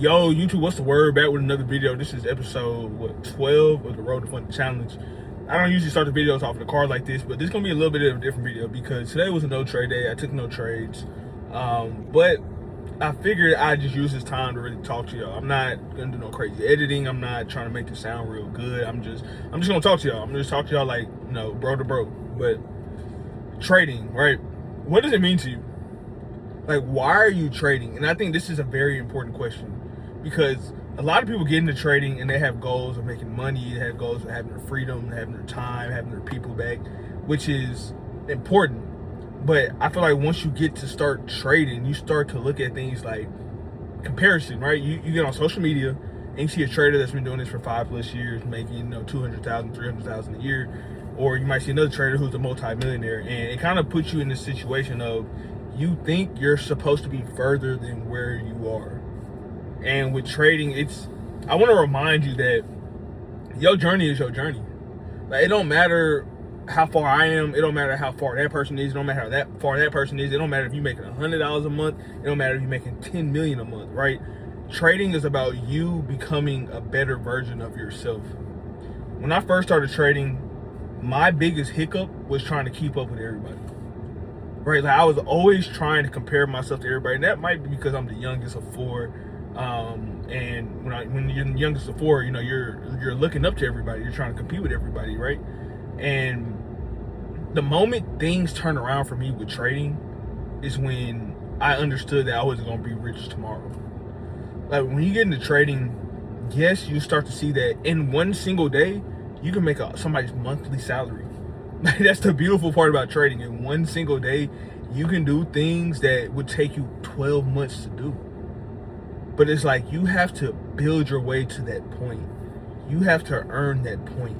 Yo, YouTube, what's the word? Back with another video. This is episode, 12 of the Road to Fun Challenge. I don't usually start the videos off of the card like this, but this is going to be a little bit of a different video because today was a no trade day. I took no trades. But I figured I'd just use this time to really talk to y'all. I'm not going to do no crazy editing. I'm not trying to make this sound real good. I'm just going to talk to y'all. I'm just talk to y'all like, bro to bro. But trading, right? What does it mean to you? Like, why are you trading? And I think this is a very important question because a lot of people get into trading and they have goals of making money, they have goals of having their freedom, having their time, having their people back, which is important. But I feel like once you get to start trading, you start to look at things like comparison, right? You get on social media and you see a trader that's been doing this for 5+ years, making 200,000, 300,000 a year, or you might see another trader who's a multi-millionaire, and it kind of puts you in this situation of you think you're supposed to be further than where you are. And with trading, I want to remind you that your journey is your journey. Like, it don't matter how far I am, it don't matter how far that person is, it don't matter how far that person is, it don't matter if you're making $100 a month, it don't matter if you're making 10 million a month, right? Trading is about you becoming a better version of yourself. When I first started trading, my biggest hiccup was trying to keep up with everybody. Right, like I was always trying to compare myself to everybody, and that might be because I'm the youngest of four. And when you're the youngest of four, you're looking up to everybody. You're trying to compete with everybody, right? And the moment things turn around for me with trading is when I understood that I wasn't gonna be rich tomorrow. Like, when you get into trading, yes, you start to see that in one single day, you can make somebody's monthly salary. That's the beautiful part about trading. In one single day, you can do things that would take you 12 months to do. But it's like you have to build your way to that point. You have to earn that point.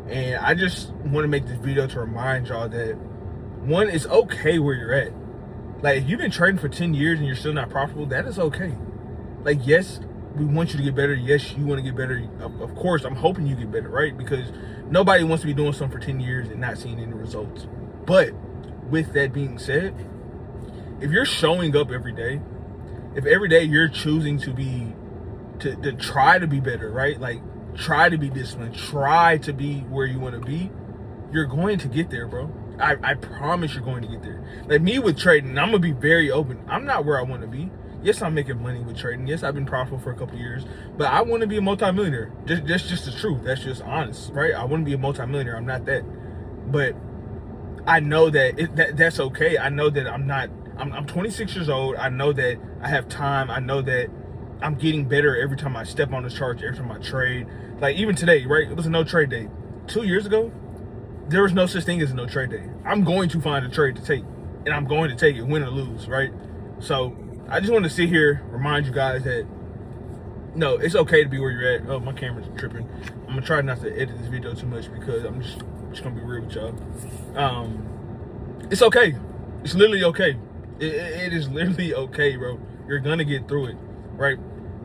And I just want to make this video to remind y'all that, one, it's okay where you're at. Like, if you've been trading for 10 years and you're still not profitable, that is okay. Like, yes, we want you to get better. Yes, you want to get better. Of course, I'm hoping you get better, right? Because nobody wants to be doing something for 10 years and not seeing any results. But with that being said, if you're showing up every day, if every day you're choosing to try to be better, right? Like, try to be disciplined, try to be where you want to be, you're going to get there, bro. I promise you're going to get there. Like me with trading, I'm going to be very open. I'm not where I want to be. Yes, I'm making money with trading. Yes, I've been profitable for a couple of years, but I want to be a multimillionaire. That's just the truth. That's just honest, right? I want to be a multimillionaire. I'm not that, but I know that that's okay. I know that I'm 26 years old. I know that I have time. I know that I'm getting better every time I step on the charts, every time I trade. Like, even today, right? It was a no trade day. 2 years ago, there was no such thing as a no trade day. I'm going to find a trade to take, and I'm going to take it, win or lose, right? So I just want to sit here, remind you guys that, no, it's okay to be where you're at. Oh, my camera's tripping. I'm going to try not to edit this video too much because I'm just going to be real with y'all. It's okay. It's literally okay. It is literally okay, bro. You're going to get through it, right?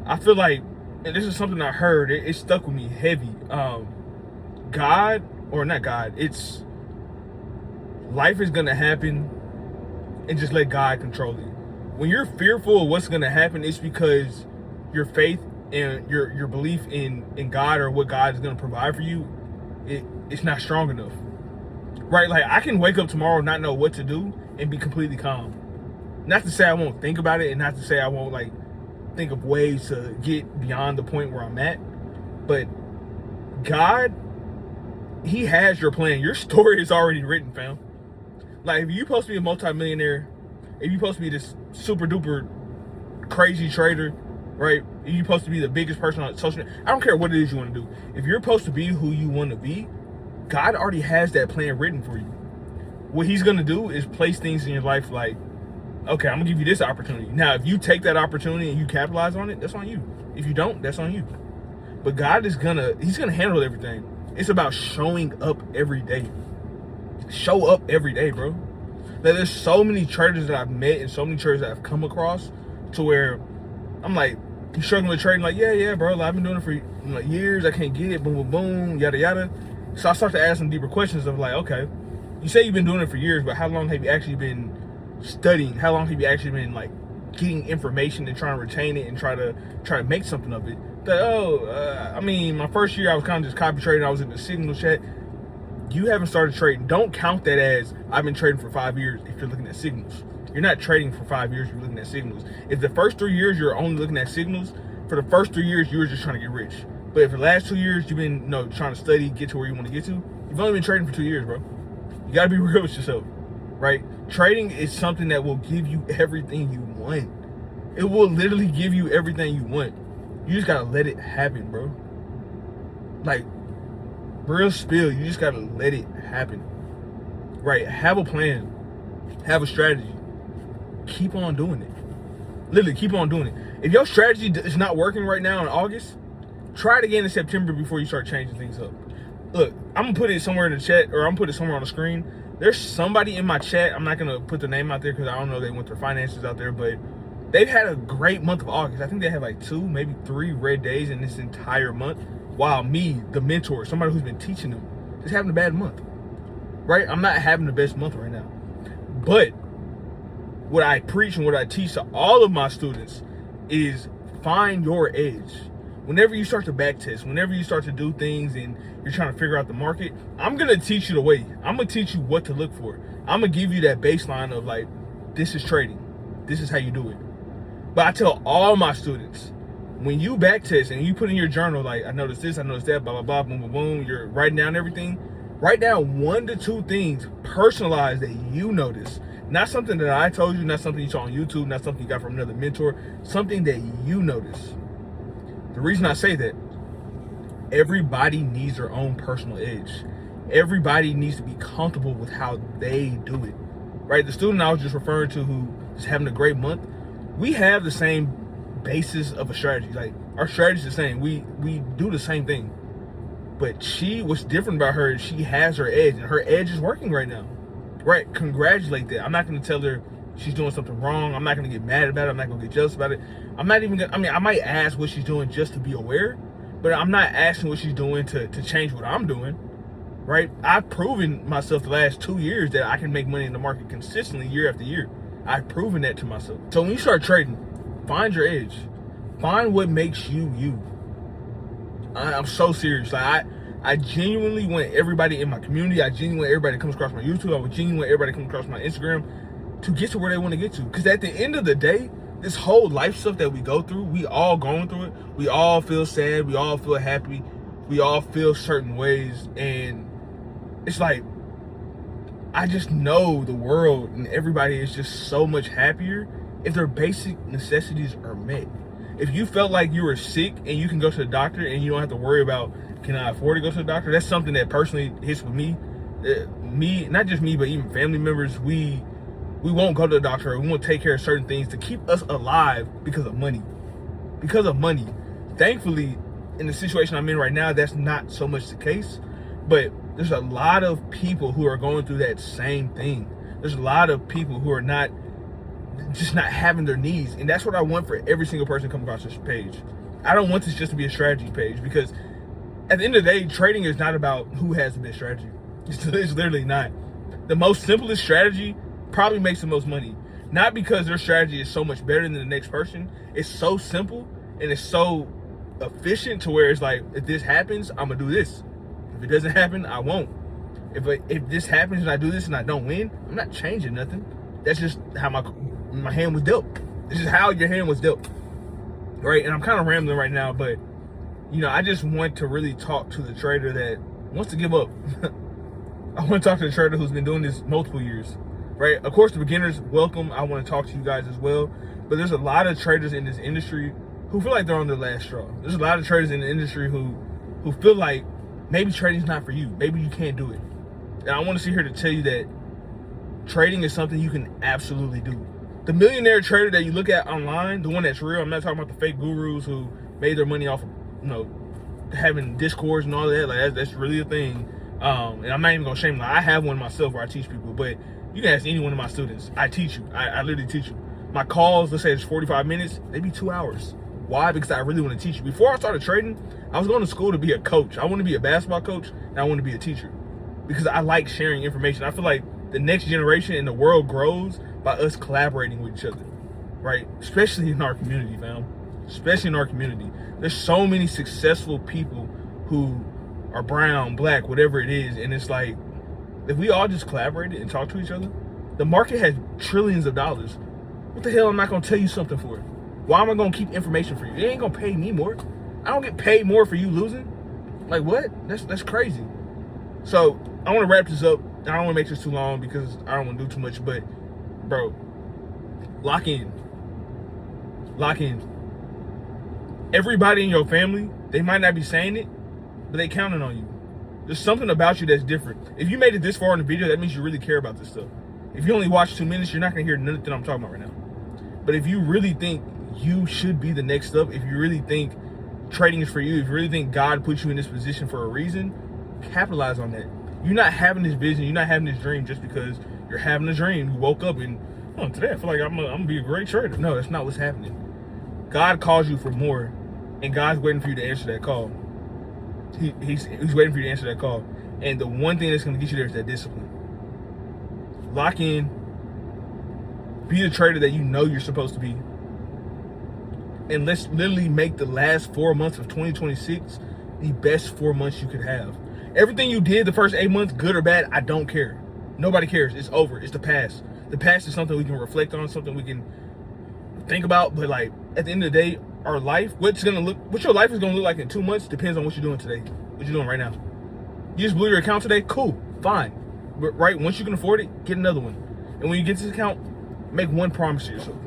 I feel like, and this is something I heard, it stuck with me heavy. It's life is going to happen, and just let God control it. When you're fearful of what's going to happen, it's because your faith and your belief in God or what God is going to provide for you, it's not strong enough, right? Like, I can wake up tomorrow and not know what to do and be completely calm. Not to say I won't think about it, and not to say I won't think of ways to get beyond the point where I'm at, but God, He has your plan. Your story is already written, fam. Like, if you're supposed to be a multimillionaire, if you're supposed to be this super duper crazy trader, right? If you're supposed to be the biggest person on social media, I don't care what it is you want to do. If you're supposed to be who you want to be, God already has that plan written for you. What He's going to do is place things in your life like, okay, I'm going to give you this opportunity. Now, if you take that opportunity and you capitalize on it, that's on you. If you don't, that's on you. But God He's going to handle everything. It's about showing up every day. Show up every day, bro. There's so many traders that I've met and so many traders that I've come across to where I'm like, you struggling with trading, like, yeah, bro, I've been doing it for years, I can't get it, boom, boom, boom, yada, yada. So I start to ask some deeper questions of like, okay, you say you've been doing it for years, but how long have you actually been studying? How long have you actually been getting information and trying to retain it and try to make something of it. I mean, my first year I was kind of just copy trading. I was in the signal chat. You haven't started trading. Don't count that as I've been trading for 5 years if you're looking at signals. You're not trading for 5 years, you're looking at signals. If the first 3 years you're only looking at signals, for the first 3 years you were just trying to get rich. But if the last 2 years you've been trying to study, get to where you want to get to, you've only been trading for 2 years, bro. You gotta be real with yourself, right? Trading is something that will give you everything you want. It will literally give you everything you want. You just gotta let it happen, bro. Like, real spill, you just gotta let it happen. Right? Have a plan. Have a strategy. Keep on doing it. Literally, keep on doing it. If your strategy is not working right now in August, try it again in September before you start changing things up. Look, I'm gonna put it somewhere in the chat, or I'm gonna put it somewhere on the screen. There's somebody in my chat, I'm not gonna put their name out there because I don't know they went their finances out there, but they've had a great month of August. I think they had like 2, maybe 3 red days in this entire month. While me, the mentor, somebody who's been teaching them, is having a bad month. Right? I'm not having the best month right now. But what I preach and what I teach to all of my students is find your edge. Whenever you start to backtest, whenever you start to do things and you're trying to figure out the market, I'm going to teach you the way. I'm going to teach you what to look for. I'm going to give you that baseline of like, this is trading. This is how you do it. But I tell all my students, when you backtest and you put in your journal, like, I noticed this, I noticed that, blah, blah, blah, boom, boom, boom, you're writing down everything. Write down 1 to 2 things personalized that you notice. Not something that I told you, not something you saw on YouTube, not something you got from another mentor, something that you notice. The reason I say that, everybody needs their own personal edge. Everybody needs to be comfortable with how they do it, right? The student I was just referring to who is having a great month, we have the same basis of a strategy. Like, our strategy is the same. We do the same thing. But what's different about her is she has her edge, and her edge is working right now. Right? Congratulate that. I'm not going to tell her she's doing something wrong. I'm not going to get mad about it. I'm not going to get jealous about it. I'm not even going to, I might ask what she's doing just to be aware, but I'm not asking what she's doing to change what I'm doing. Right? I've proven myself the last 2 years that I can make money in the market consistently year after year. I've proven that to myself. So when you start trading, find your edge. Find what makes you you. I'm so serious. Like, I genuinely want everybody in my community, I genuinely want everybody that comes across my YouTube, I would genuinely want everybody that comes across my Instagram to get to where they want to get to. Because at the end of the day, this whole life stuff that we go through, we all going through it. We all feel sad. We all feel happy. We all feel certain ways. And it's like, I just know the world and everybody is just so much happier if their basic necessities are met. If you felt like you were sick and you can go to the doctor and you don't have to worry about, can I afford to go to the doctor? That's something that personally hits with me. Not just me, but even family members, we won't go to the doctor, or we won't take care of certain things to keep us alive because of money. Because of money. Thankfully, in the situation I'm in right now, that's not so much the case. But there's a lot of people who are going through that same thing. There's a lot of people who are not having their needs. And that's what I want for every single person coming across this page. I don't want this just to be a strategy page, because at the end of the day, trading is not about who has the best strategy. It's literally not. The most simplest strategy probably makes the most money. Not because their strategy is so much better than the next person. It's so simple and it's so efficient to where it's like, if this happens, I'm gonna do this. If it doesn't happen, I won't. If this happens and I do this and I don't win, I'm not changing nothing. That's just how my hand was dealt. This is how your hand was dealt, right? And I'm kind of rambling right now, but I just want to really talk to the trader that wants to give up. I want to talk to the trader who's been doing this multiple years, right? Of course, the beginners, welcome. I want to talk to you guys as well. But there's a lot of traders in this industry who feel like they're on their last straw. There's a lot of traders in the industry who feel like maybe trading's not for you. Maybe you can't do it. And I want to sit here to tell you that trading is something you can absolutely do. The millionaire trader that you look at online, the one that's real, I'm not talking about the fake gurus who made their money off of, having discourse and all that. Like, that's really a thing. And I'm not even gonna shame them. I have one myself where I teach people, but you can ask any one of my students. I teach you. I literally teach you. My calls, let's say it's 45 minutes, they be 2 hours. Why? Because I really want to teach you. Before I started trading, I was going to school to be a coach. I want to be a basketball coach, and I want to be a teacher because I like sharing information. I feel like the next generation and the world grows by us collaborating with each other, right? Especially in our community, fam. Especially in our community. There's so many successful people who are brown, black, whatever it is. And it's like, if we all just collaborated and talk to each other, the market has trillions of dollars. What the hell am I gonna tell you something for? Why am I gonna keep information for you? It ain't gonna pay me more. I don't get paid more for you losing. Like what? That's crazy. So I wanna wrap this up. I don't wanna make this too long because I don't wanna do too much, but bro, lock in. Lock in. Everybody in your family, they might not be saying it, but they counting on you. There's something about you that's different. If you made it this far in the video, that means you really care about this stuff. If you only watch 2 minutes, you're not gonna hear nothing I'm talking about right now. But if you really think you should be the next up, if you really think trading is for you, if you really think God put you in this position for a reason, capitalize on that. You're not having this vision, you're not having this dream just because you're having a dream. You woke up and, oh, today I feel like I'm gonna be a great trader. No, that's not what's happening. God calls you for more, and God's waiting for you to answer that call. He's waiting for you to answer that call. And the one thing that's gonna get you there is that discipline. Lock in, be the trader that you know you're supposed to be. And let's literally make the last 4 months of 2026 the best 4 months you could have. Everything you did the first 8 months, good or bad, I don't care. Nobody cares. It's over. It's the past. The past is something we can reflect on, something we can think about. But like at the end of the day, our life, what your life is gonna look like in 2 months depends on what you're doing today. What you're doing right now. You just blew your account today, cool, fine. But right, once you can afford it, get another one. And when you get this account, make one promise to yourself.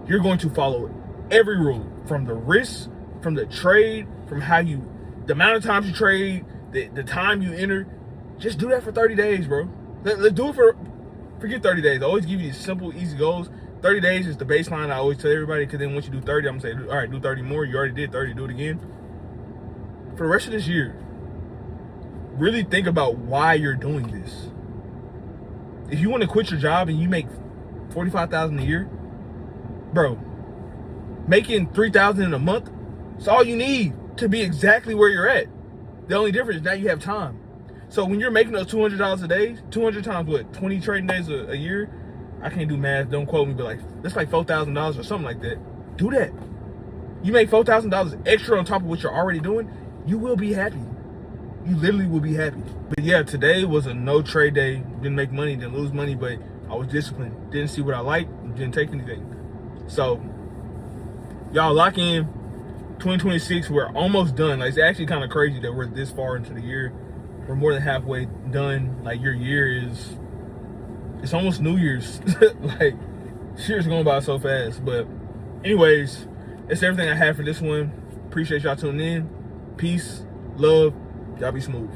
You're going to follow every rule, from the risk, from the trade, from the amount of times you trade, the time you enter. Just do that for 30 days, bro. Let's do it forget 30 days. I always give you these simple, easy goals. 30 days is the baseline I always tell everybody, because then once you do 30, I'm gonna say, all right, do 30 more. You already did 30, do it again. For the rest of this year, really think about why you're doing this. If you want to quit your job and you make $45,000 a year, bro, making $3,000 in a month, it's all you need to be exactly where you're at. The only difference is now you have time. So when you're making those $200 a day, 200 times what, 20 trading days a year? I can't do math, don't quote me, but that's like $4,000 or something like that. Do that. You make $4,000 extra on top of what you're already doing, you will be happy. You literally will be happy. But yeah, today was a no trade day. Didn't make money, didn't lose money, but I was disciplined. Didn't see what I liked, didn't take anything. So y'all lock in. 2026, we're almost done. Like, it's actually kind of crazy that we're this far into the year. We're more than halfway done. Like, your year is, it's almost New Year's. Like, this year's going by so fast. But anyways, that's everything I have for this one. Appreciate y'all tuning in. Peace, love, y'all be smooth.